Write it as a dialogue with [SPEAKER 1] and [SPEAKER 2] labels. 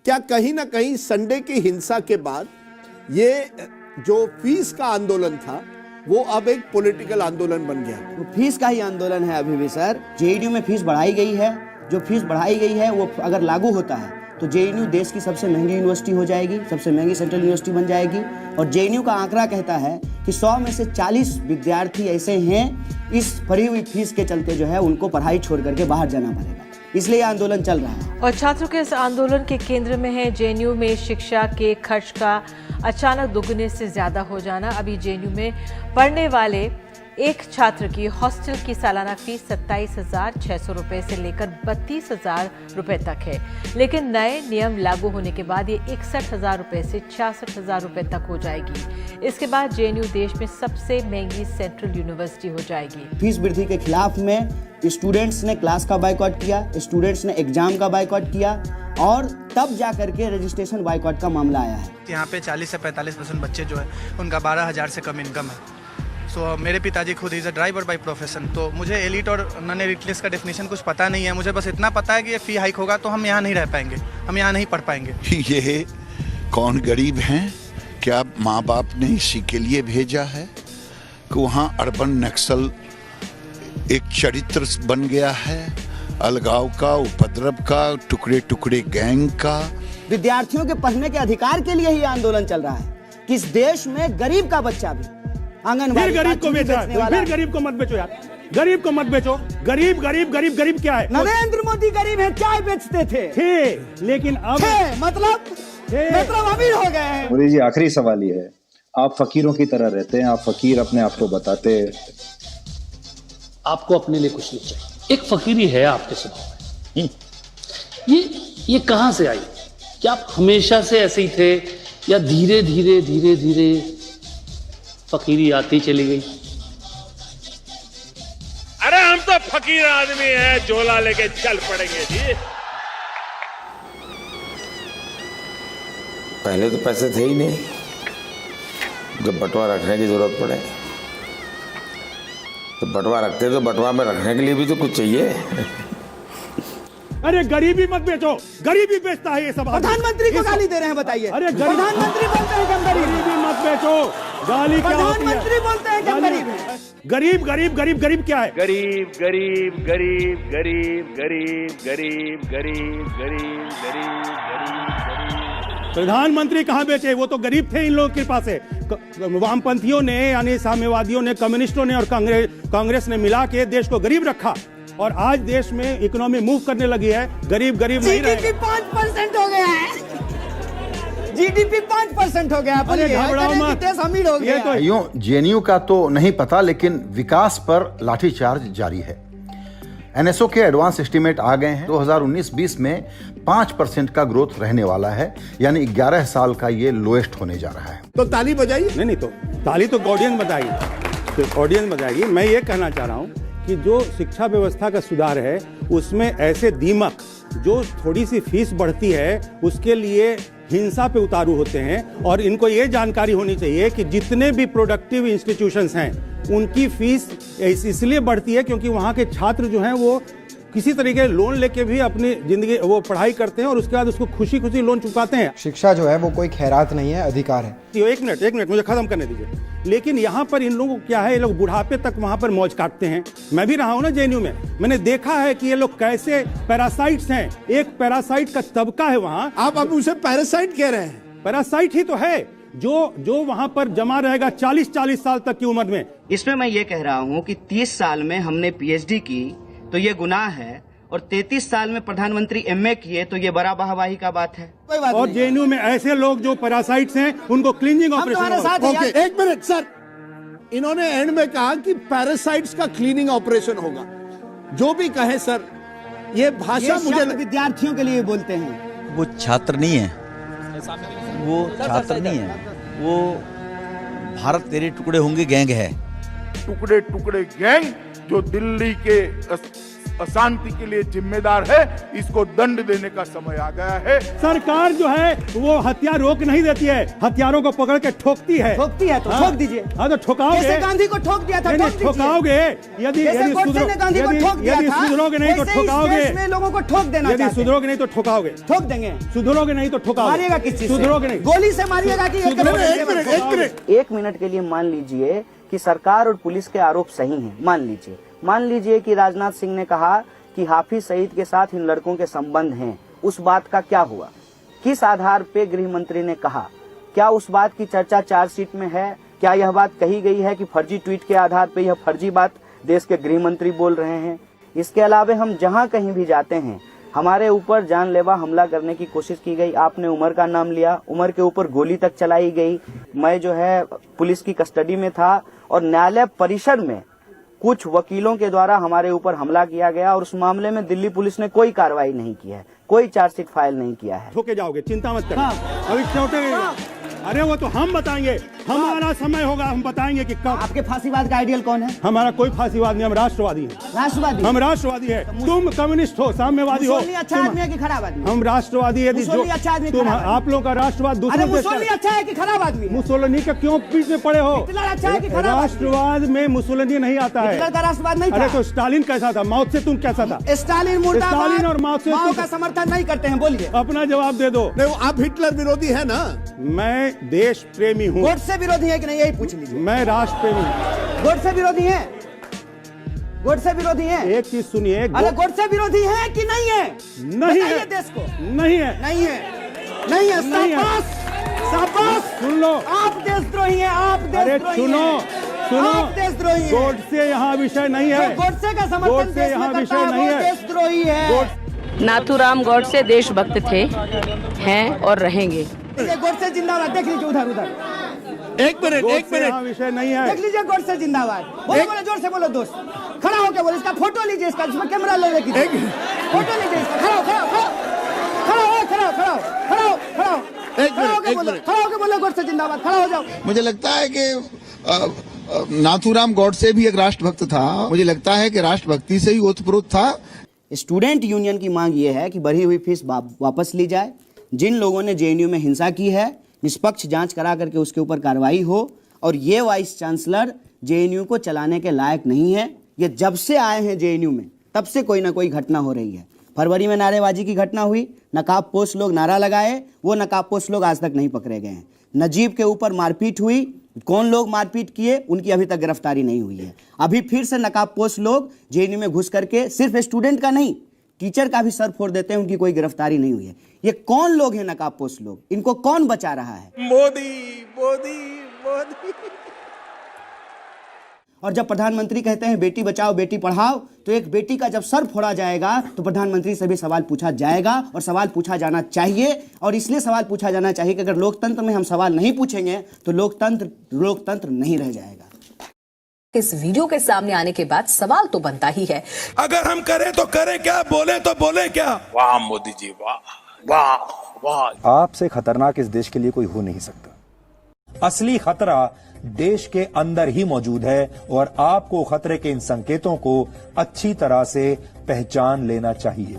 [SPEAKER 1] क्या कहीं ना कहीं संडे की हिंसा के बाद ये जो फीस का आंदोलन था वो अब एक पॉलिटिकल आंदोलन बन गया?
[SPEAKER 2] वो फीस का ही आंदोलन है अभी भी सर। जेएनयू में फीस बढ़ाई गई है, जो फीस बढ़ाई गई है वो अगर लागू होता है तो जेएनयू देश की सबसे महंगी यूनिवर्सिटी हो जाएगी, सबसे महंगी सेंट्रल यूनिवर्सिटी बन जाएगी। और जेएनयू का आंकड़ा कहता है कि 100 में से 40 विद्यार्थी ऐसे हैं इस बढ़ी हुई फीस के चलते जो है उनको पढ़ाई छोड़ करके बाहर जाना पड़ेगा, इसलिए आंदोलन चल रहा है।
[SPEAKER 3] और छात्रों के इस आंदोलन के केंद्र में है जेएनयू में शिक्षा के खर्च का अचानक दोगुने से ज्यादा हो जाना। अभी जेएनयू में पढ़ने वाले एक छात्र की हॉस्टल की सालाना फीस 27,600 रुपए से लेकर 32,000 रुपए तक है, लेकिन नए नियम लागू होने के बाद ये 61,000 रुपए से 66,000 रुपए तक हो जाएगी। इसके बाद जेएनयू देश में सबसे महंगी सेंट्रल यूनिवर्सिटी हो जाएगी।
[SPEAKER 2] फीस वृद्धि के खिलाफ में स्टूडेंट्स ने क्लास का बाइकआउट किया, स्टूडेंट्स ने एग्जाम का बाइकआउट किया और तब जाकर के रजिस्ट्रेशन बाइकआउट का मामला आया है।
[SPEAKER 4] यहाँ पे 40 से 45% बच्चे जो है उनका 12,000 से कम इनकम है। सो मेरे पिताजी खुद is a driver by profession, तो मुझे एलिट और नॉन एलिट का डेफिनेशन कुछ पता नहीं है। मुझे बस इतना पता है कि ये फी हाइक होगा तो हम यहाँ नहीं रह पाएंगे, हम यहाँ नहीं पढ़ पाएंगे।
[SPEAKER 5] ये कौन गरीब हैं? क्या माँ बाप ने इसी के लिए भेजा है कि वहाँ अर्बन नक्सल एक चरित्र बन गया है, अलगाव का, उपद्रव का, टुकड़े टुकड़े गैंग का।
[SPEAKER 2] विद्यार्थियों के पढ़ने के अधिकार के लिए ही आंदोलन चल रहा है कि इस देश में गरीब का बच्चा भी आंगनबाड़ी
[SPEAKER 6] गरीब को बेच रहा है। फिर गरीब को मत बेचो यार, गरीब को मत बेचो। गरीब गरीब गरीब गरीब क्या है?
[SPEAKER 2] नरेंद्र मोदी गरीब है, चाय बेचते
[SPEAKER 6] थे लेकिन अब
[SPEAKER 2] मतलब अमीर हो गए हैं।
[SPEAKER 7] मोदी जी, आखिरी सवाल ये है, आप फकीरों की तरह रहते हैं, आप फकीर अपने आप को बताते,
[SPEAKER 8] आपको अपने लिए कुछ नहीं चाहिए, एक फकीरी है आपके स्वभाव में। ये कहां से आई? क्या आप हमेशा से ऐसे ही थे या धीरे धीरे धीरे धीरे फकीरी आती चली गई?
[SPEAKER 9] अरे हम तो फकीर आदमी हैं, झोला लेके चल पड़ेंगे जी।
[SPEAKER 10] पहले तो पैसे थे ही नहीं, जब बटुआ रखने की जरूरत पड़े तो बटुआ रखते, तो बटुआ में रखने के लिए भी तो कुछ चाहिए।
[SPEAKER 6] अरे गरीबी मत बेचो, गरीबी बेचता है ये सब।
[SPEAKER 2] प्रधानमंत्री को गाली दे रहे हैं, बताइए।
[SPEAKER 6] अरे
[SPEAKER 2] प्रधानमंत्री बोलते हैं कि हम
[SPEAKER 6] गरीबी मत बेचो, गाली क्या होती है?
[SPEAKER 2] प्रधानमंत्री बोलते हैं कि हम गरीब हैं।
[SPEAKER 6] गरीब गरीब गरीब गरीब क्या है?
[SPEAKER 9] गरीब गरीब गरीब गरीब गरीब गरीब गरीब गरीब गरीब गरीब।
[SPEAKER 6] प्रधानमंत्री कहाँ बेचे? वो तो गरीब थे इन लोगों के पास है। वामपंथियों ने यानी साम्यवादियों ने, कम्युनिस्टों ने और कांग्रेस ने मिला के देश को गरीब रखा और आज देश में इकोनॉमी मूव करने लगी है। गरीब गरीब नहीं रहे।
[SPEAKER 2] जीडीपी 5% हो गया है, जीडीपी 5% हो गया।
[SPEAKER 6] अरे घबराओ मत,
[SPEAKER 2] देश अमीर हो गया।
[SPEAKER 6] तो
[SPEAKER 11] यूं जेएनयू का तो नहीं पता, लेकिन विकास पर लाठीचार्ज जारी है। एनएसओ के एडवांस एस्टीमेट आ गए हैं। 2019-20 में 5% का ग्रोथ रहने वाला है, यानी 11 साल का ये लोएस्ट होने जा रहा है।
[SPEAKER 1] तो ताली बजाइए।
[SPEAKER 6] नहीं तो ताली तो ऑडियंस बजाएगी, तो ऑडियंस बजाएगी। मैं ये कहना चाह रहा हूँ कि जो शिक्षा व्यवस्था का सुधार है उसमें ऐसे दीमक जो थोड़ी सी फीस बढ़ती है उसके लिए हिंसा पे उतारू होते हैं। और इनको ये जानकारी होनी चाहिए कि जितने भी प्रोडक्टिव इंस्टीट्यूशंस हैं उनकी फीस इसलिए बढ़ती है क्योंकि वहाँ के छात्र जो हैं वो किसी तरीके लोन लेके भी अपनी जिंदगी वो पढ़ाई करते हैं और उसके बाद उसको खुशी खुशी लोन चुकाते हैं।
[SPEAKER 12] शिक्षा जो है वो कोई खैरात नहीं है, अधिकार है।
[SPEAKER 6] एक मिनट मुझे खत्म करने दीजिए। लेकिन यहाँ पर इन लोगों को क्या है, ये लोग बुढ़ापे तक वहाँ पर मौज काटते हैं। मैं भी रहा हूँ ना जेएनयू में, मैंने देखा है कि ये लोग कैसे पैरासाइट्स हैं। एक पैरासाइट का तबका है वहाँ।
[SPEAKER 1] आप अब उसे पैरासाइट कह रहे हैं?
[SPEAKER 6] पैरासाइट ही तो है जो वहाँ पर जमा रहेगा 40-40 साल तक की उम्र में।
[SPEAKER 2] इसमें मैं ये कह रहा हूँ कि 30 साल में हमने पीएचडी की तो ये गुनाह है और 33 साल में प्रधानमंत्री एमए किए तो ये बड़ा वाहवाही का बात है।
[SPEAKER 6] और जेएनयू में ऐसे लोग जो पैरासाइट्स हैं उनको क्लीनिंग ऑपरेशन।
[SPEAKER 1] एक मिनट सर, इन्होंने एंड में कहा कि पैरासाइट्स का क्लीनिंग ऑपरेशन होगा। जो भी कहे सर, ये भाषा मुझे
[SPEAKER 2] विद्यार्थियों के लिए बोलते हैं।
[SPEAKER 13] वो छात्र नहीं है, वो छात्र नहीं है, वो भारत तेरे टुकड़े होंगे गैंग है।
[SPEAKER 9] टुकड़े टुकड़े गैंग जो दिल्ली के अशांति के लिए जिम्मेदार है, इसको दंड देने का समय आ गया है।
[SPEAKER 6] सरकार जो है वो हथियार रोक नहीं देती है, हथियारों को पकड़ के ठोकती है।
[SPEAKER 2] ठोकती है तो ठोक दीजिए।
[SPEAKER 6] हाँ तो ठोकाओगे,
[SPEAKER 2] जैसे गांधी को ठोक दिया था,
[SPEAKER 6] ठोकाओगे। यदि सुधरोगे नहीं तो ठोकाओगे।
[SPEAKER 2] लोगों को ठोक देना,
[SPEAKER 6] यदि सुधरोगे नहीं तो ठोकाओगे,
[SPEAKER 2] ठोक देंगे।
[SPEAKER 6] सुधरोगे नहीं तो ठोकाओगे।
[SPEAKER 2] मारिएगा किस चीज से?
[SPEAKER 6] सुधरोगे नहीं,
[SPEAKER 2] गोली से मारिएगा कि
[SPEAKER 6] एक
[SPEAKER 2] मिनट के लिए मान लीजिए कि सरकार और पुलिस के आरोप सही हैं। मान लीजिए कि राजनाथ सिंह ने कहा कि हाफिज सईद के साथ इन लड़कों के संबंध हैं। उस बात का क्या हुआ? किस आधार पे गृह मंत्री ने कहा? क्या उस बात की चर्चा चार्जशीट में है? क्या यह बात कही गई है कि फर्जी ट्वीट के आधार पे यह फर्जी बात देश के गृह मंत्री बोल रहे हैं? इसके अलावा हम जहां कहीं भी जाते हैं, हमारे ऊपर जानलेवा हमला करने की कोशिश की गई। आपने उमर का नाम लिया, उमर के ऊपर गोली तक चलाई गई। मैं जो है पुलिस की कस्टडी में था और न्यायालय परिसर में कुछ वकीलों के द्वारा हमारे ऊपर हमला किया गया और उस मामले में दिल्ली पुलिस ने कोई कार्रवाई नहीं की है, कोई चार्जशीट फाइल नहीं किया है।
[SPEAKER 6] ठोके जाओगे, चिंता मत करो। अभी छोटे अरे वो तो हम बताएंगे, हमारा समय होगा, हम बताएंगे कि कब।
[SPEAKER 2] आपके फांसीवाद का आइडियल कौन है?
[SPEAKER 6] हमारा कोई फांसीवाद नहीं, हम राष्ट्रवादी हैं।
[SPEAKER 2] राष्ट्रवादी?
[SPEAKER 6] हम राष्ट्रवादी है। तुम कम्युनिस्ट हो, साम्यवादी हो।
[SPEAKER 2] अच्छा आदमी है कि खराब आदमी?
[SPEAKER 6] हम राष्ट्रवादी है।
[SPEAKER 2] अच्छा आदमी,
[SPEAKER 6] तुम आप लोगों का राष्ट्रवाद दूसरे देश का।
[SPEAKER 2] अच्छा है कि खराब आदमी?
[SPEAKER 6] मुसोलिनी का क्यों बीच में पड़े हो?
[SPEAKER 2] अच्छा है कि खराब?
[SPEAKER 6] राष्ट्रवाद में मुसोलिनी नहीं आता है।
[SPEAKER 2] राष्ट्रवाद नहीं।
[SPEAKER 6] अरे तो स्टालिन कैसा था? माओ से तुम कैसा था?
[SPEAKER 2] स्टालिन
[SPEAKER 6] और माओ से
[SPEAKER 2] का समर्थन नहीं करते हैं, बोलिए।
[SPEAKER 6] अपना जवाब दे दो।
[SPEAKER 1] आप हिटलर विरोधी है ना?
[SPEAKER 6] मैं देश प्रेमी हूँ।
[SPEAKER 2] गोडसे विरोधी है कि नहीं, यही पूछ लीजिए।
[SPEAKER 6] मैं राष्ट्र प्रेमी हूँ।
[SPEAKER 2] गोडसे विरोधी है? गोडसे विरोधी है?
[SPEAKER 6] एक चीज सुनिए,
[SPEAKER 2] अरे गोडसे विरोधी है कि नहीं है?
[SPEAKER 6] नहीं है
[SPEAKER 2] देश को।
[SPEAKER 6] नहीं है,
[SPEAKER 2] नहीं है, नहीं है। शाबाश,
[SPEAKER 6] सुन लो,
[SPEAKER 2] आप देशद्रोही हैं, आप देशद्रोही हैं।
[SPEAKER 6] सुनो,
[SPEAKER 2] आप देशद्रोही हैं।
[SPEAKER 6] गोडसे यहाँ विषय नहीं है।
[SPEAKER 2] गोडसे का समर्थन देश में करता है, वो देशद्रोही है।
[SPEAKER 14] नाथूराम गॉडसे देशभक्त थे, हैं और रहेंगे।
[SPEAKER 2] गोडसे जिंदाबाद। देख लीजिए उधर।
[SPEAKER 6] एक मिनट, विषय नहीं है।
[SPEAKER 2] देख लीजिए गोडसे जिंदाबाद। बोलो जोर से बोलो दोस्त। खड़ा होकर बोलो, इसका फोटो लीजिए, इसका जिसमें कैमरा ले लेके फोटो लीजिए इसका। खड़ा होकर बोलो गोडसे जिंदाबाद। खड़ा हो जाओ।
[SPEAKER 15] मुझे लगता है कि नाथूराम गॉडसे भी एक राष्ट्रभक्त था। मुझे लगता है कि राष्ट्रभक्ति से ही ओतप्रोत था।
[SPEAKER 2] स्टूडेंट यूनियन की मांग ये है कि बढ़ी हुई फीस वापस ली जाए। जिन लोगों ने जेएनयू में हिंसा की है, निष्पक्ष जांच करा करके उसके ऊपर कार्रवाई हो। और ये वाइस चांसलर जेएनयू को चलाने के लायक नहीं है। ये जब से आए हैं जेएनयू में, तब से कोई ना कोई घटना हो रही है। फरवरी में नारेबाजी की घटना हुई, नकाबपोश लोग नारा लगाए, वो नकाबपोश लोग आज तक नहीं पकड़े गए हैं। नजीब के ऊपर मारपीट हुई, कौन लोग मारपीट किए उनकी अभी तक गिरफ्तारी नहीं हुई है। अभी फिर से नकाबपोश लोग जेएनयू में घुस करके सिर्फ स्टूडेंट का नहीं, टीचर का भी सर फोड़ देते हैं, उनकी कोई गिरफ्तारी नहीं हुई है। ये कौन लोग हैं नकाबपोश लोग? इनको कौन बचा रहा है?
[SPEAKER 9] मोदी मोदी मोदी।
[SPEAKER 2] और जब प्रधानमंत्री कहते हैं बेटी बचाओ बेटी पढ़ाओ, तो एक बेटी का जब सर फोड़ा जाएगा तो प्रधानमंत्री से भी सवाल पूछा जाएगा और सवाल पूछा जाना चाहिए। और इसलिए सवाल पूछा जाना चाहिए कि अगर लोकतंत्र में हम सवाल नहीं पूछेंगे तो लोकतंत्र नहीं रह जाएगा।
[SPEAKER 16] इस वीडियो के सामने आने के बाद सवाल तो बनता ही है,
[SPEAKER 9] अगर हम करें तो करें क्या, बोले तो बोले क्या? वाह मोदी जी, वाह वाह वाह।
[SPEAKER 12] आपसे खतरनाक इस देश के लिए कोई हो नहीं सकता। असली खतरा देश के अंदर ही मौजूद है और आपको खतरे के इन संकेतों को अच्छी तरह से पहचान लेना चाहिए।